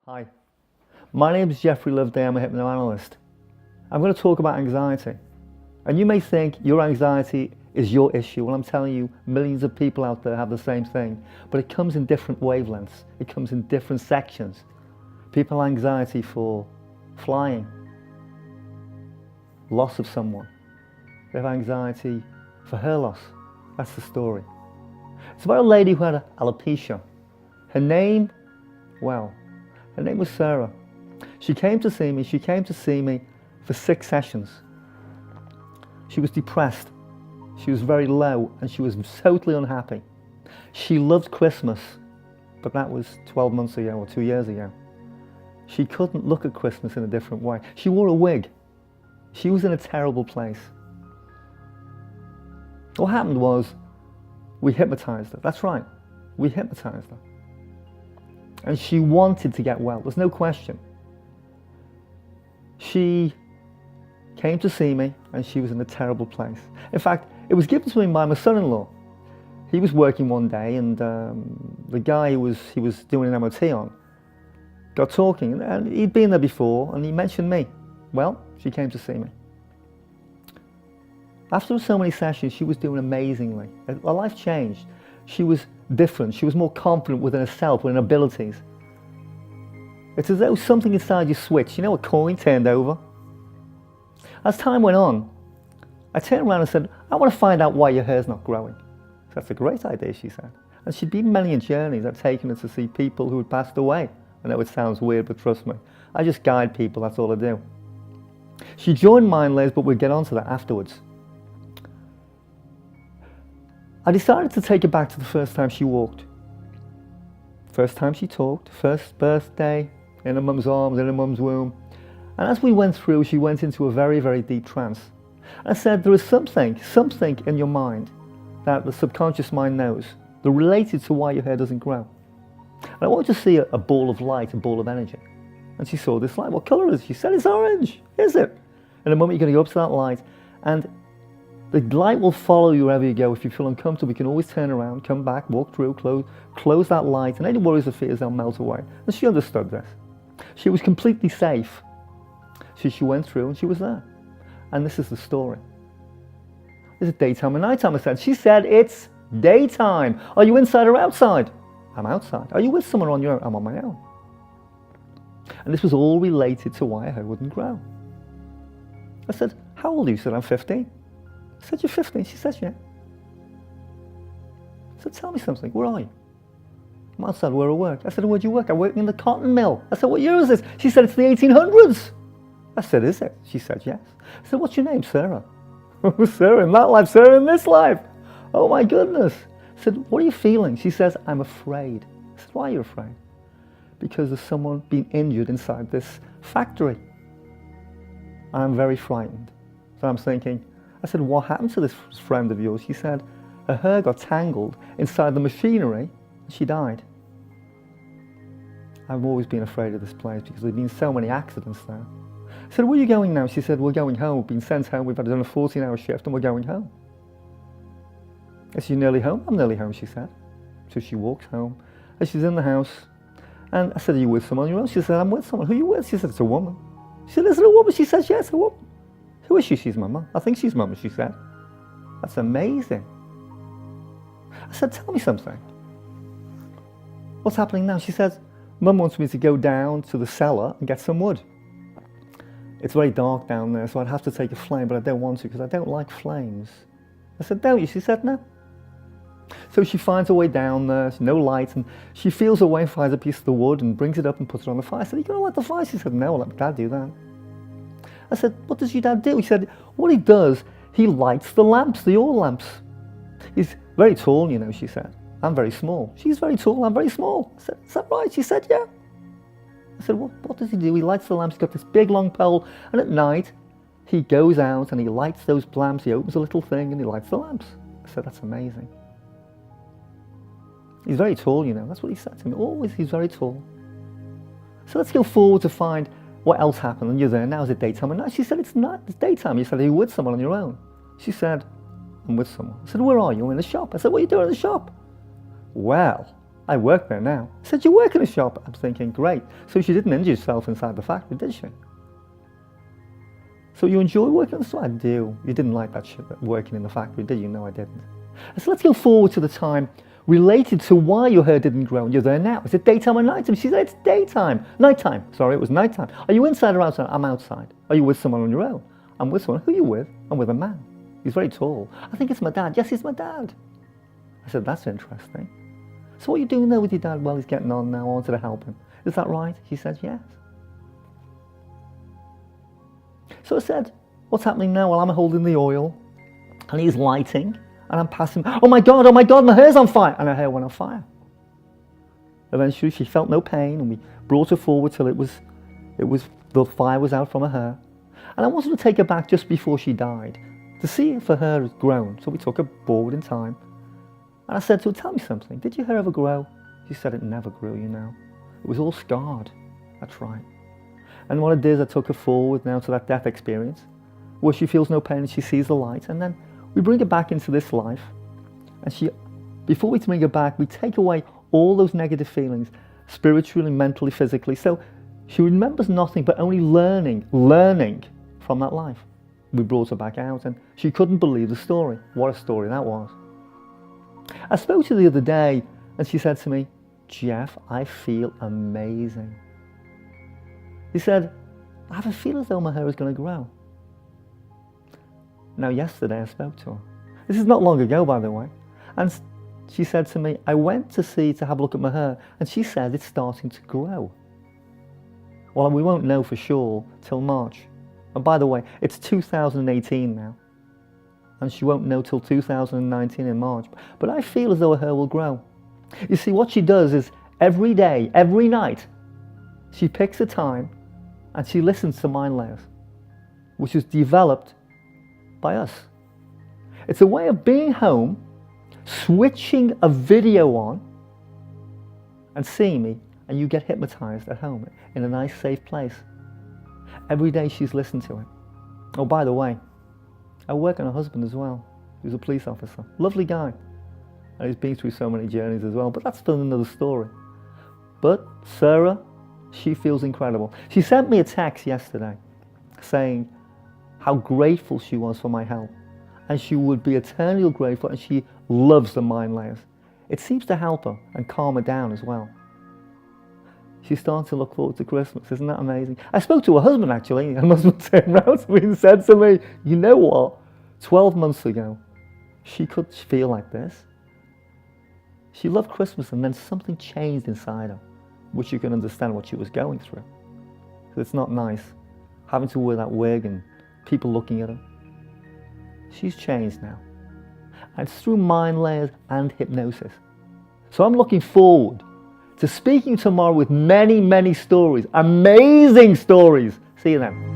Hi, my name is Jeffrey Loveday. I'm a hypnoanalyst. I'm going to talk about anxiety. And you may think your anxiety is your issue. Well, I'm telling you, millions of people out there have the same thing, but it comes in different wavelengths. It comes in different sections. People have anxiety for flying, loss of someone. They have anxiety for hair loss. That's the story. It's about a lady who had alopecia. Her name was Sarah. She came to see me for 6 sessions. She was depressed. She was very low and she was totally unhappy. She loved Christmas, but that was 12 months ago or 2 years ago. She couldn't look at Christmas in a different way. She wore a wig. She was in a terrible place. What happened was we hypnotized her. That's right, we hypnotized her. And she wanted to get well, there's no question. She came to see me and she was in a terrible place. In fact, it was given to me by my son-in-law. He was working one day and the guy he was doing an MOT on got talking, and he'd been there before and he mentioned me. Well, she came to see me. After so many sessions, she was doing amazingly. Her life changed. She was different. She was more confident within herself, within her abilities. It's as though something inside you switched. You know, a coin turned over. As time went on, I turned around and said, I want to find out why your hair's not growing. So that's a great idea, she said. And she'd been many journeys. I'd taken her to see people who had passed away. I know it sounds weird, but trust me. I just guide people, that's all I do. She joined Mindlayers, but we'll get onto that afterwards. I decided to take her back to the first time she walked. First time she talked, first birthday, in her mum's arms, in her mum's womb. And as we went through, she went into a very deep trance. I said, there is something in your mind that the subconscious mind knows, that related to why your hair doesn't grow. And I want you to see a ball of light, a ball of energy. And she saw this light. What colour is it? She said, it's orange. Is it? In a moment, you're going to go up to that light, and the light will follow you wherever you go. If you feel uncomfortable, you can always turn around, come back, walk through, close that light, and any worries or fears, they'll melt away. And she understood this. She was completely safe. So she went through and she was there. And this is the story. Is it daytime or nighttime? I said. She said, it's daytime. Are you inside or outside? I'm outside. Are you with someone on your own? I'm on my own. And this was all related to why her hair wouldn't grow. I said, how old are you? She said, I'm 15. I said, you're 15? She said, yeah. I said, tell me something, where are you? I'm outside, where I work. I said, where do you work? I'm working in the cotton mill. I said, what year is this? She said, it's the 1800s. I said, is it? She said, yes. I said, what's your name? Sarah. Sarah in that life, Sarah in this life. Oh my goodness. I said, what are you feeling? She says, I'm afraid. I said, why are you afraid? Because there's someone being injured inside this factory. And I'm very frightened. So I'm thinking, I said, what happened to this friend of yours? She said, her hair got tangled inside the machinery and she died. I've always been afraid of this place because there've been so many accidents there. I said, where are you going now? She said, we're going home. We've been sent home. We've done a 14-hour shift and we're going home. I said, you're nearly home? I'm nearly home, she said. So she walks home and she's in the house. And I said, are you with someone on your own? She said, I'm with someone. Who are you with? She said, it's a woman. She said, is it a woman? She said, yes, a woman. Who is she? She's my mum. I think she's mum, she said. That's amazing. I said, tell me something. What's happening now? She says, mum wants me to go down to the cellar and get some wood. It's very dark down there, so I'd have to take a flame, but I don't want to because I don't like flames. I said, don't you? She said, no. So she finds her way down there, there's no light, and she feels her way and finds a piece of the wood and brings it up and puts it on the fire. I said, are you going to light the fire? She said, no, I'll let my dad do that. I said, what does your dad do? He said, what he does, he lights the lamps, the oil lamps. He's very tall, you know, she said. I'm very small. She's very tall, I'm very small. I said, is that right? She said, yeah. I said, what does he do? He lights the lamps, he's got this big long pole, and at night, he goes out and he lights those lamps, he opens a little thing and he lights the lamps. I said, that's amazing. He's very tall, you know, that's what he said to me. Always, he's very tall. So let's go forward to find what else happened, and you're there now. Is it daytime or night? She said, it's not, it's daytime. You said, are you with someone on your own? She said, I'm with someone. I said, where are you? I'm in the shop. I said, what are you doing in the shop? Well, I work there now. I said, you work in a shop? I'm thinking, great. So she didn't injure herself inside the factory, did she? So you enjoy working in the store? I do. You didn't like that shit, working in the factory, did you? No, I didn't. So let's go forward to the time related to why your hair didn't grow. You're there now. Is it daytime or nighttime? She said, it's daytime. Nighttime. Sorry, it was nighttime. Are you inside or outside? I'm outside. Are you with someone on your own? I'm with someone. Who are you with? I'm with a man. He's very tall. I think it's my dad. Yes, he's my dad. I said, that's interesting. So what are you doing there with your dad? Well, he's getting on now. I wanted to help him. Is that right? She said, yes. So I said, what's happening now? Well, I'm holding the oil and he's lighting and I'm passing. Oh my God, my hair's on fire. And her hair went on fire. Eventually she felt no pain and we brought her forward till the fire was out from her hair. And I wanted to take her back just before she died to see if her hair had grown. So we took her forward in time. And I said to her, tell me something, did your hair ever grow? She said, it never grew, you know. It was all scarred. That's right. And what I did is I took her forward now to that death experience where she feels no pain and she sees the light. And then we bring her back into this life. And before we bring her back, we take away all those negative feelings, spiritually, mentally, physically. So she remembers nothing but only learning from that life. We brought her back out and she couldn't believe the story. What a story that was. I spoke to her the other day and she said to me, Jeff, I feel amazing. He said, I have a feel as though my hair is going to grow. Now yesterday I spoke to her. This is not long ago, by the way. And she said to me, I went to have a look at my hair and she said it's starting to grow. Well, we won't know for sure till March. And by the way, it's 2018 now. And she won't know till 2019 in March. But I feel as though her hair will grow. You see, what she does is every day, every night, she picks a time and she listens to Mind Layers, which is developed by us. It's a way of being home, switching a video on and seeing me, and you get hypnotized at home in a nice, safe place. Every day she's listened to it. Oh, by the way, I work on a husband as well, who's a police officer. Lovely guy. And he's been through so many journeys as well, but that's still another story. But Sarah, she feels incredible. She sent me a text yesterday saying how grateful she was for my help. And she would be eternally grateful, and she loves the Mind Layers. It seems to help her and calm her down as well. She's starting to look forward to Christmas. Isn't that amazing? I spoke to her husband actually. Her husband turned around to me and said to me, you know what? 12 months ago, she could feel like this. She loved Christmas and then something changed inside her, which you can understand what she was going through. So it's not nice having to wear that wig and people looking at her. She's changed now. And it's through Mind Layers and hypnosis. So I'm looking forward to speaking tomorrow with many, many stories, amazing stories. See you then.